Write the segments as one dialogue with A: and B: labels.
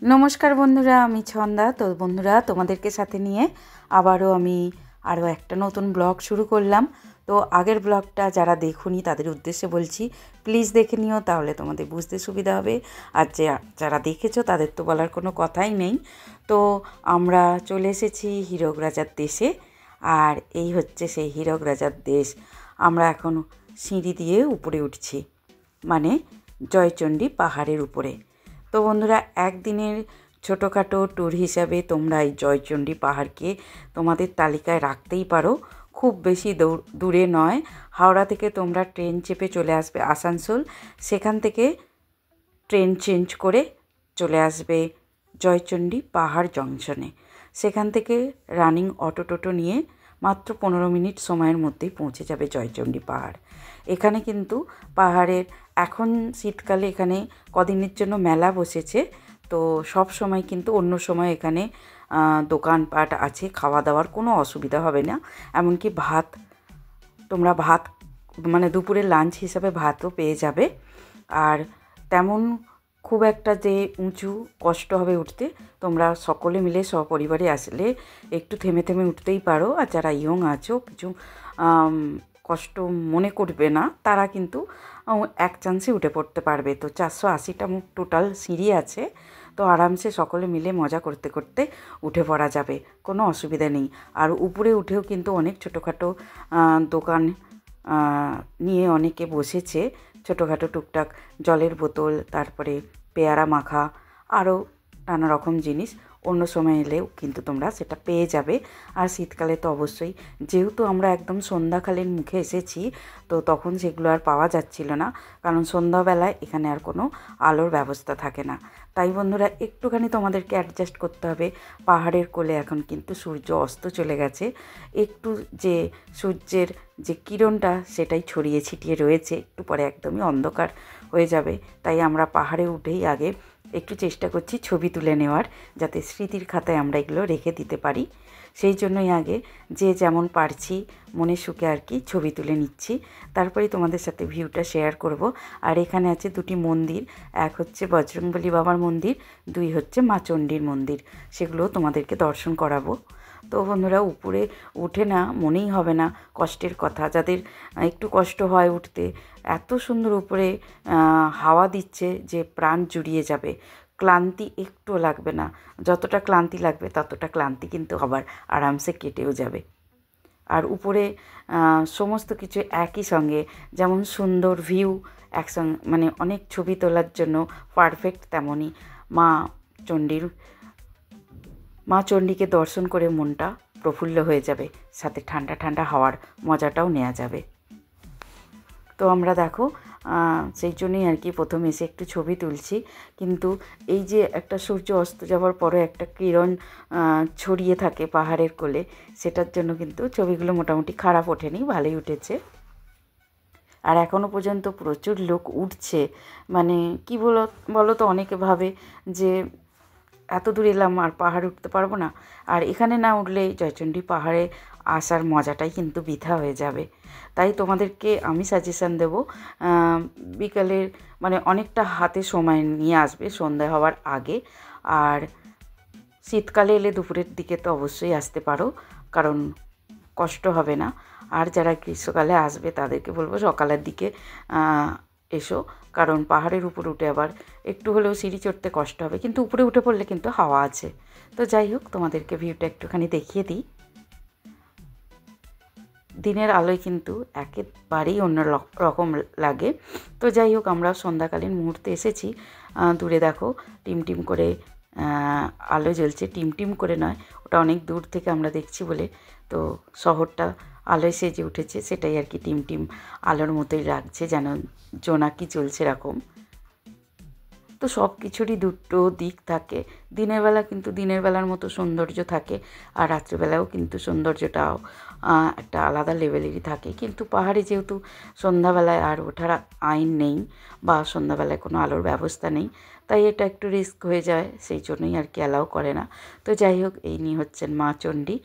A: नमस्कार बंधुरा आमी छंदा। तो बंधुरा तुम्हादेरके साथे निये आबारो आमी आरो एकटा नतून ब्लग शुरू करलाम। तो आगेर ब्लगटा जारा देखोनी तादेर उद्देश्ये बोलছি प्लिज देखे निओ, ताहले तोमादेर बुझते सुविधा होबे। आर जारा देखेछो तादेर तो बलार कोनो कथाई नेই। तो आमरा चले एसेছি হীরক রাজার দেশে। আর এই হচ্ছে সেই হীরক রাজার দেশ। আমরা এখন সিঁড়ি দিয়ে উপরে উঠছি, মানে জয়চণ্ডী পাহাড়ের উপরে। তো বন্ধুরা, একদিনের ছোটোখাটো ট্যুর হিসাবে তোমরা এই জয়চণ্ডী পাহাড়কে তোমাদের তালিকায় রাখতেই পারো। খুব বেশি দূরে নয়। হাওড়া থেকে তোমরা ট্রেন চেপে চলে আসবে আসানসোল, সেখান থেকে ট্রেন চেঞ্জ করে চলে আসবে জয়চণ্ডী পাহাড় জংশনে। সেখান থেকে রানিং অটো টোটো নিয়ে মাত্র 15 মিনিট সময়ের মধ্যেই পৌঁছে যাবে জয়চণ্ডী পাহাড়। এখানে কিন্তু পাহাড়ের এখন শীতকালে এখানে কদিনের জন্য মেলা বসেছে। তো সব সময় কিন্তু অন্য সময় এখানে দোকানপাট আছে, খাওয়া দাওয়ার কোনো অসুবিধা হবে না। এমনকি তোমরা ভাত মানে দুপুরের লাঞ্চ হিসাবে ভাতও পেয়ে যাবে। আর তেমন খুব একটা যে উঁচু কষ্ট হবে উঠতে, তোমরা সকলে মিলে সপরিবারে আসলে একটু থেমে থেমে উঠতেই পারো। আর যারা ইয়ং আছো, কিছু কষ্ট মনে করবে না, তারা কিন্তু এক চান্সে উঠে পড়তে পারবে। তো 480টা টোটাল সিঁড়ি আছে। তো আরামসে সকলে মিলে মজা করতে করতে উঠে পড়া যাবে, কোনো অসুবিধা নেই। আর উপরে উঠেও কিন্তু অনেক ছোটোখাটো দোকান নিয়ে অনেকে বসেছে। ছোটোখাটো টুকটাক জলের বোতল, তারপরে পেয়ারা মাখা, আরও নানা রকম জিনিস অন্য সময় এলেও কিন্তু তোমরা সেটা পেয়ে যাবে। আর শীতকালে তো অবশ্যই, যেহেতু আমরা একদম সন্ধ্যাকালীন মুখে এসেছি, তো তখন সেগুলো আর পাওয়া যাচ্ছিল না, কারণ সন্ধ্যাবেলায় এখানে আর কোনো আলোর ব্যবস্থা থাকে না। তাই বন্ধুরা, একটুখানি তোমাদেরকে অ্যাডজাস্ট করতে হবে। পাহাড়ের কোলে এখন কিন্তু সূর্য অস্ত চলে গেছে। একটু যে সূর্যের যে কিরণটা সেটাই ছড়িয়ে ছিটিয়ে রয়েছে, একটু পরে একদমই অন্ধকার হয়ে যাবে। তাই আমরা পাহাড়ে উঠেই আগে একটু চেষ্টা করছি ছবি তুলে নেওয়ার, যাতে স্মৃতির খাতায় আমরা এগুলো রেখে দিতে পারি। সেই জন্যই আগে যে যেমন পারছি মনের সুখে আর কি ছবি তুলে নিচ্ছি। তারপরেই তোমাদের সাথে ভিউটা শেয়ার করব। আর এখানে আছে দুটি মন্দির, এক হচ্ছে বজরংবলী বাবার মন্দির, দুই হচ্ছে মা চণ্ডীর মন্দির। সেগুলো তোমাদেরকে দর্শন করাবো। তো বন্ধুরা, উপরে উঠে না মনেই হবে না কষ্টের কথা। যাদের একটু কষ্ট হয় উঠতে, এত সুন্দর উপরে হাওয়া দিচ্ছে যে প্রাণ জুড়িয়ে যাবে, ক্লান্তি একটুও লাগবে না। যতটা ক্লান্তি লাগবে ততটা ক্লান্তি কিন্তু আবার আরামসে কেটেও যাবে। আর উপরে সমস্ত কিছু একই সঙ্গে, যেমন সুন্দর ভিউ একসঙ্গে, মানে অনেক ছবি তোলার জন্য পারফেক্ট, তেমনই মা চণ্ডীকে দর্শন করে মনটা প্রফুল্ল হয়ে যাবে, সাথে ঠান্ডা ঠান্ডা হাওয়ার মজাটাও নেওয়া যাবে। তো আমরা দেখো সেই জন্যই আর কি প্রথমে এসে একটু ছবি তুলছি। কিন্তু এই যে একটা সূর্য অস্ত যাওয়ার পরে একটা কিরণ ছড়িয়ে থাকে পাহাড়ের কোলে, সেটার জন্য কিন্তু ছবিগুলো মোটামুটি খারাপ ওঠেনি, ভালোই উঠেছে। আর এখনও পর্যন্ত প্রচুর লোক উঠছে। মানে কি বলো তো, অনেকে ভাবে যে এত দূর এলাম আর পাহাড় উঠতে পারবো না, আর এখানে না উঠলে জয়চণ্ডী পাহাড়ে আসার মজাটাই কিন্তু বৃথা হয়ে যাবে। তাই তোমাদেরকে আমি সাজেশান দেব, বিকালের মানে অনেকটা হাতে সময় নিয়ে আসবে সন্ধ্যা হওয়ার আগে। আর শীতকালে এলে দুপুরের দিকে তো অবশ্যই আসতে পারো, কারণ কষ্ট হবে না। আর যারা গ্রীষ্মকালে আসবে তাদেরকে বলবো সকালের দিকে এসো, কারণ পাহাড়ের উপর উঠে আবার একটু হলেও সিঁড়ি চড়তে কষ্ট হবে, কিন্তু উপরে উঠে পড়লে কিন্তু হাওয়া আছে। তো যাই হোক, তোমাদেরকে ভিউটা একটুখানি দেখিয়ে দিই। দিনের আলোয় কিন্তু একেবারেই অন্য রকম লাগে। তো যাই হোক, আমরা সন্ধ্যাকালীন মুহূর্তে এসেছি। দূরে দেখো টিমটিম করে আলো জ্বলছে, টিমটিম করে নয়, ওটা অনেক দূর থেকে আমরা দেখছি বলে তো শহরটা আলোয় সেজে উঠেছে, সেটাই আর কি টিমটিম আলোর মতোই লাগছে, যেন জোনাকি চলছে এরকম। তো সব কিছুরই দুটো দিক থাকে। দিনের বেলা কিন্তু দিনের বেলার মতো সৌন্দর্য থাকে, আর রাত্রিবেলাও কিন্তু সৌন্দর্যটাও একটা আলাদা লেভেলেরই থাকে। কিন্তু পাহাড়ে যেহেতু সন্ধ্যাবেলায় আর ওঠার আইন নেই, বা সন্ধ্যাবেলায় কোনো আলোর ব্যবস্থা নেই, তাই এটা একটু রিস্ক হয়ে যায়, সেই জন্যই আর কি অ্যালাউ করে না। তো যাই হোক, এই নিয়ে হচ্ছেন মা চণ্ডী।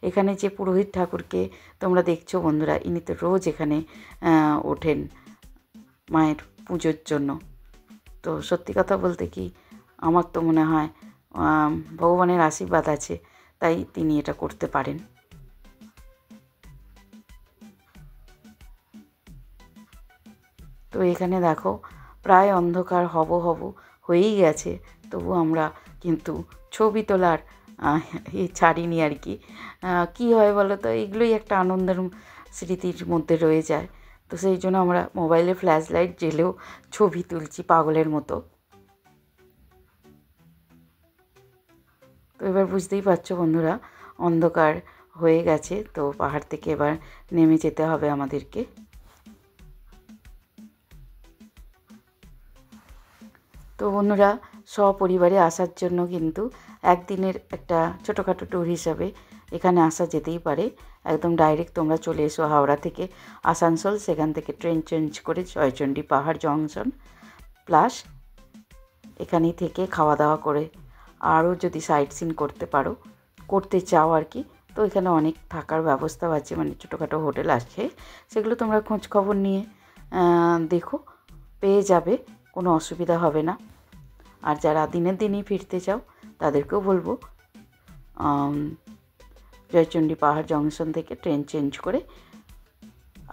A: এখানে যে পুরোহিত ঠাকুরকে তোমরা দেখছো বন্ধুরা, ইনি তো রোজ এখানে ওঠেন মায়ের পুজোর জন্য। তো সত্যি কথা বলতে কি, আমার তো মনে হয় ভগবানের আশীর্বাদ আছে, তাই তিনি এটা করতে পারেন। তো এখানে দেখো প্রায় অন্ধকার হব হয়েই গেছে, তবু আমরা কিন্তু ছবি তোলার ছাড়িনি আর কি। কী হয় বলো তো, এগুলোই একটা আনন্দের স্মৃতির মধ্যে রয়ে যায়। তো সেই জন্য আমরা মোবাইলে ফ্ল্যাশ লাইট জ্বেলেও ছবি তুলছি পাগলের মতো। তো এবার বুঝতেই পারছো বন্ধুরা, অন্ধকার হয়ে গেছে, তো পাহাড় থেকে এবার নেমে যেতে হবে আমাদেরকে। তো বন্ধুরা, সপরিবারে আসার জন্য কিন্তু একদিনের একটা ছোটোখাটো ট্যুর হিসাবে এখানে আসা যেতেই পারে। একদম ডাইরেক্ট তোমরা চলে এসো হাওড়া থেকে আসানসোল, সেখান থেকে ট্রেন চেঞ্জ করে জয়চণ্ডী পাহাড় জংশন, প্লাস এখানেই থেকে খাওয়া দাওয়া করে আরও যদি সাইট সিন করতে চাও আর কি, তো এখানে অনেক থাকার ব্যবস্থাও আছে, মানে ছোটোখাটো হোটেল আছে, সেগুলো তোমরা খোঁজ খবর নিয়ে দেখো, পেয়ে যাবে, কোনো অসুবিধা হবে না। আর যারা দিনের দিনই ফিরতে চাও তাদেরকেও বলবো জয়চণ্ডী পাহাড় জংশন থেকে ট্রেন চেঞ্জ করে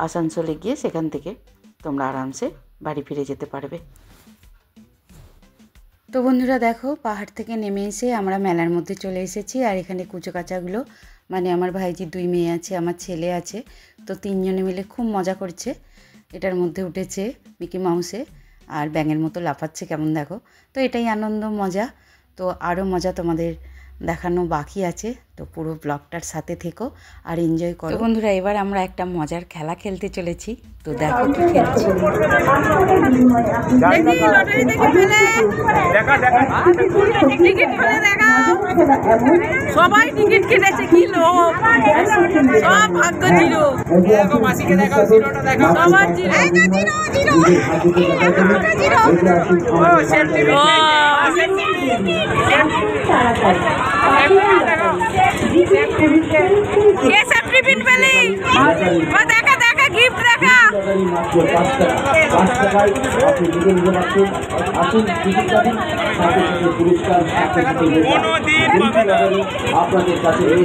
A: আসানসোলে গিয়ে সেখান থেকে তোমরা আরামসে বাড়ি ফিরে যেতে পারবে। তো বন্ধুরা দেখো, পাহাড় থেকে নেমে এসে আমরা মেলার মধ্যে চলে এসেছি। আর এখানে কুচো কাচাগুলো, মানে আমার ভাইজির 2 মেয়ে আছে, আমার ছেলে আছে, তো 3 জনে মিলে খুব মজা করছে। এটার মধ্যে উঠেছে মিকি মাউসে আর ব্যাঙের মতো লাফাচ্ছে কেমন দেখো। তো এটাই আনন্দ মজা। তো আরও মজা তোমাদের দেখানো বাকি আছে, তো পুরো ব্লগটার সাথে থেকো আর এনজয় করো। তো বন্ধুরা, এবার আমরা একটা মজার খেলা খেলতে চলেছি, তো দেখো কি খেলছি।
B: সবাই টিকিট কেটেছে, কি লোক, সব ভাগ্য জিরো। মাসিকে দেখাও, জিরোটা দেখাও, সবার জিরো। দেখা দেখা গিফট দেখা।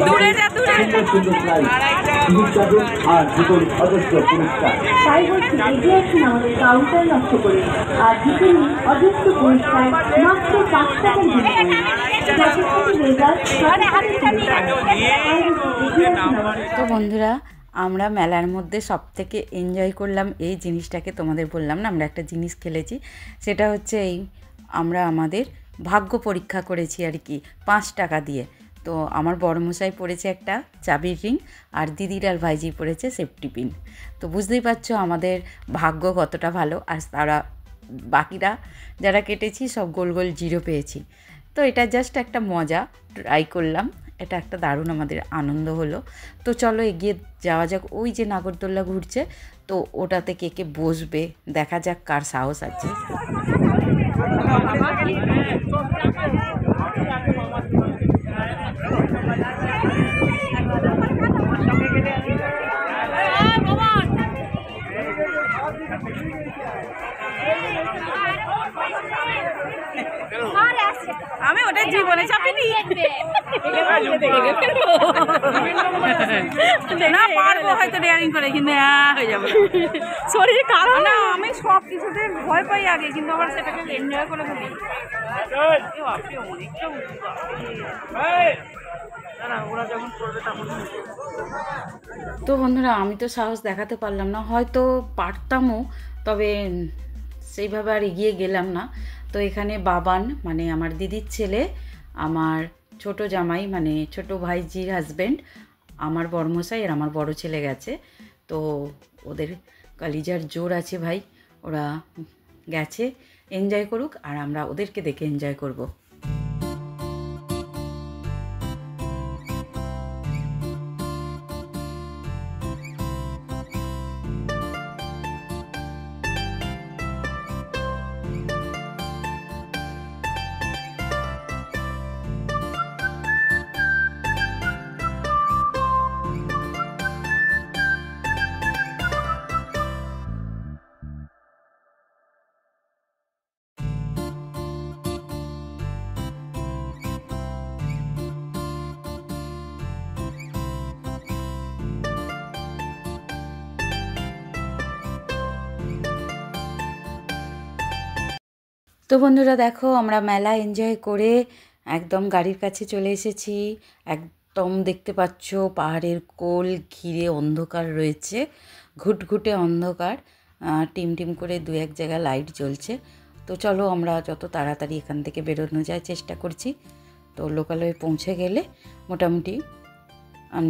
B: দূরে যা, দূরে
C: আর জীবন অজস্র পুরস্কার, তাই বলছি এগিয়ে আসুন আমাদের কাউন্টার লক্ষ্য করে আর জিতে নিন অজস্র পুরস্কার মাত্র 5 টাকার বিনিময়ে।
A: তো বন্ধুরা, আমরা মেলার মধ্যে সব থেকে এনজয় করলাম এই জিনিসটাকে, তোমাদের বললাম না আমরা একটা জিনিস খেলেছি, সেটা হচ্ছে আমরা আমাদের ভাগ্য পরীক্ষা করেছি আর কি 5 টাকা দিয়ে। তো আমার বড়মশাই পড়েছে একটা চাবির রিং, আর দিদির আর ভাইজি পড়েছে সেফটি পিন। তো বুঝতেই পারছো আমাদের ভাগ্য কতটা ভালো। আর তারা বাকিরা যারা কেটেছি সব গোল গোল জিরো পেয়েছি। তো এটা জাস্ট একটা মজা, ট্রাই করলাম, এটা একটা দারুণ আমাদের আনন্দ হলো। তো চলো এগিয়ে যাওয়া যাক। ওই যে নাগরদোল্লা ঘুরছে, তো ওটাতে কে কে বসবে দেখা যাক কার সাহস আছে।
B: আমি ওটা জীবনে চাপিনি, না পারবো হয়তো ডেয়ারিং করে, কিন্তু হয়ে যাবে শরীরে কারণ না। আমি সব কিছুতে ভয় পাই আগে, কিন্তু আবার সেটাকে এনজয় করে ফেলি।
A: তো বন্ধুরা, আমি তো সাহস দেখাতে পারলাম না, হয়তো পারতামও, তবে সেইভাবে আর এগিয়ে গেলাম না। তো এখানে বাবান, মানে আমার দিদির ছেলে, আমার ছোট জামাই মানে ছোট ভাইজির হাজব্যান্ড, আমার বড়মশাই আর আমার বড় ছেলে গেছে। তো ওদের কালিজার জোর আছে ভাই, ওরা গেছে, এনজয় করুক আর আমরা ওদেরকে দেখে এনজয় করব। তো বন্ধুরা দেখো আমরা মেলা এনজয় করে একদম গাড়ির কাছে চলে এসেছি। একদম দেখতে পাচ্ছ পাহাড়ের কোল ঘিরে অন্ধকার রয়েছে, ঘুটঘুটে অন্ধকার, টিম টিম করে দু এক জায়গায় লাইট জ্বলছে। তো চলো আমরা যত তাড়াতাড়ি এখান থেকে বেরোনো যায় চেষ্টা করছি। তো লোকালয়ে পৌঁছে গেলে মোটামুটি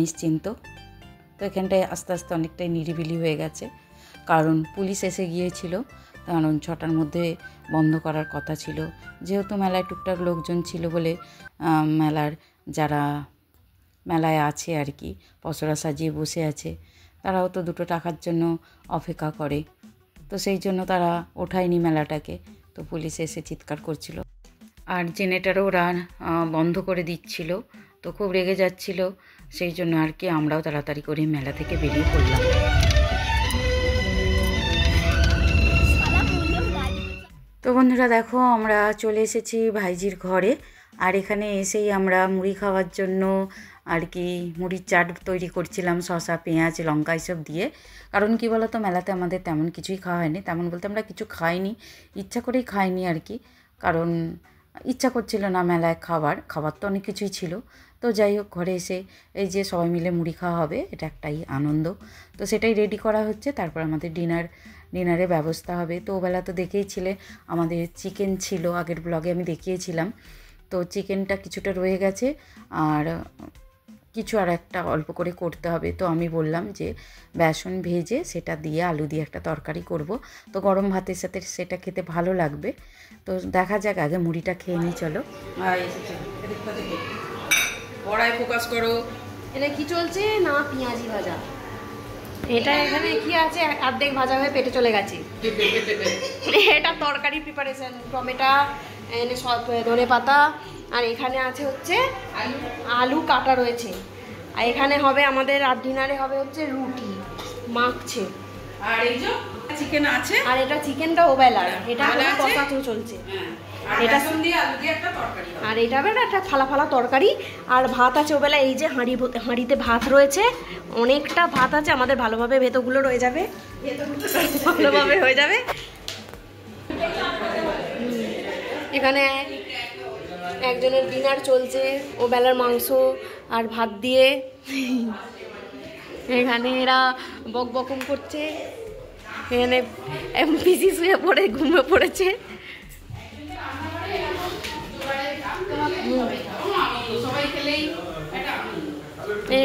A: নিশ্চিন্ত। তো এখানটায় আস্তে আস্তে অনেকটাই নিরিবিলি হয়ে গেছে, কারণ পুলিশ এসে গিয়েছিল, কারণ 6টার মধ্যে বন্ধ করার কথা ছিল। যেহেতু মেলায় টুকটাক লোকজন ছিল বলে মেলার যারা মেলায় আছে আর কি, পসরা সাজিয়ে বসে আছে, তারাও তো দুটো টাকার জন্য অপেক্ষা করে। তো সেই জন্য তারা ওঠায়নি মেলাটাকে। তো পুলিশ এসে চিৎকার করছিল, আর জেনারেটরও ওরা বন্ধ করে দিচ্ছিল। তো খুব রেগে যাচ্ছিল, সেই জন্য আর কি আমরাও তাড়াতাড়ি করে মেলা থেকে বেরিয়ে পড়লাম। তো বন্ধুরা দেখো আমরা চলে এসেছি ভাইজির ঘরে, আর এখানে এসেই আমরা মুড়ি খাওয়ার জন্য আর কি মুড়ির চাট তৈরি করছিলাম, শসা পেঁয়াজ লঙ্কা এসব দিয়ে। কারণ কি বলো তো, মেলাতে আমাদের তেমন কিছুই খাওয়া হয়নি, তেমন বলতে আমরা কিছু খাইনি, ইচ্ছা করেই খাইনি আর কি, কারণ ইচ্ছা করছিল না মেলায় খাবার তো অনেক কিছুই ছিল। তো যাই হোক, ঘরে এসে এই যে সবাই মিলে মুড়ি খাওয়া হবে, এটা একটাই আনন্দ। তো সেটাই রেডি করা হচ্ছে, তারপর আমাদের ডিনারের ব্যবস্থা হবে। তো ওবেলা তো দেখেইছিলে আমাদের চিকেন ছিল, আগের ব্লগে আমি দেখিয়েছিলাম। তো চিকেনটা কিছুটা রয়ে গেছে, আর কিছু আর একটা অল্প করে করতে হবে। তো আমি বললাম যে বেসন ভেজে সেটা দিয়ে আলু দিয়ে একটা তরকারি করব, তো গরম ভাতের সাথে সেটা খেতে ভালো লাগবে। তো দেখা যাক, আগে মুড়িটা খেয়ে নিই চলো।
B: পড়ায় ফোকাস করো।
D: এটা কি চলছে না, পেঁয়াজি ভাজা। এটা এখানে কি আছে, অর্ধেক ভাজা হয়ে পেটে চলে গেছে। এটা তরকারি প্রিপারেশন, টমেটো এনে সব ধনে পাতা, আর এখানে আছে হচ্ছে আলু কাটা রয়েছে। আর এখানে হবে আমাদের আর ডিনারে হবে হচ্ছে রুটি মাখছে,
B: আর এই যে চিকেন আছে,
D: আর এটা চিকেনটা ওবেলার, এটা কষা চলছে। এটা আর এটা হবে একটা ফালা ফালা তরকারি, আর ভাত আছে ওবেলা। এই যে হাঁড়িতে ভাত রয়েছে, অনেকটা ভাত আছে আমাদের, ভালোভাবে ভেতরগুলো রয়ে যাবে, ভালোভাবে হয়ে যাবে। এখানে একজনের ডিনার চলছে, ওবেলার মাংস আর ভাত দিয়ে। এখানে এরা বকবকম করছে, এখানে পিসি শুয়ে পড়ে ঘুমিয়ে পড়েছে।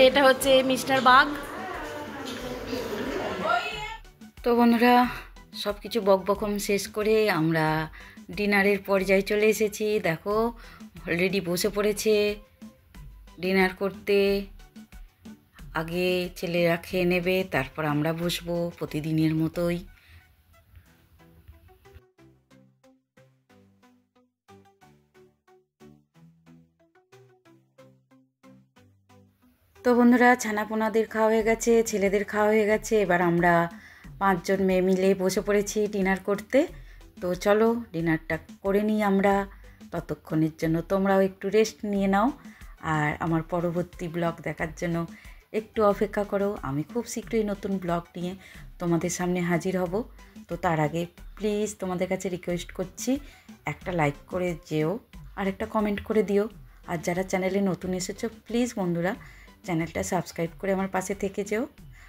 D: এটা হচ্ছে মিস্টার বাঘ।
A: তো বন্ধুরা সব কিছু বকবকম শেষ করে আমরা ডিনারের পর্যায়ে চলে এসেছি। দেখো অলরেডি বসে পড়েছে ডিনার করতে। আগে ছেলেরা খেয়ে নেবে, তারপর আমরা বসবো প্রতিদিনের মতোই। তো বন্ধুরা ছানাপোনাদের খাওয়া হয়ে গেছে, ছেলেদের খাওয়া হয়ে গেছে, এবার আমরা 5 জন মেয়ে মিলে বসে পড়েছি ডিনার করতে। তো চলো ডিনারটা করে নিই আমরা, ততক্ষণের জন্য তোমরাও একটু রেস্ট নিয়ে নাও, আর আমার পরবর্তী ব্লগ দেখার জন্য একটু অপেক্ষা করো। আমি খুব শীঘ্রই নতুন ব্লগ নিয়ে তোমাদের সামনে হাজির হব। তো তার আগে প্লিজ তোমাদের কাছে রিকোয়েস্ট করছি, একটা লাইক করে যেও, আর একটা কমেন্ট করে দিও। আর যারা চ্যানেলে নতুন এসেছো প্লিজ বন্ধুরা চ্যানেলটা সাবস্ক্রাইব করে আমার পাশে থেকে যেও।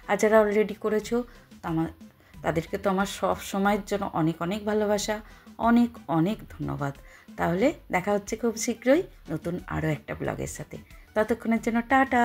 A: আর যারা অলরেডি করেছো তাদেরকে তো আমার সব সময়ের জন্য অনেক অনেক ভালোবাসা, অনেক অনেক ধন্যবাদ। তাহলে দেখা হচ্ছে খুব শীঘ্রই নতুন আরও একটা ব্লগের সাথে। ততক্ষণের জন্য টাটা।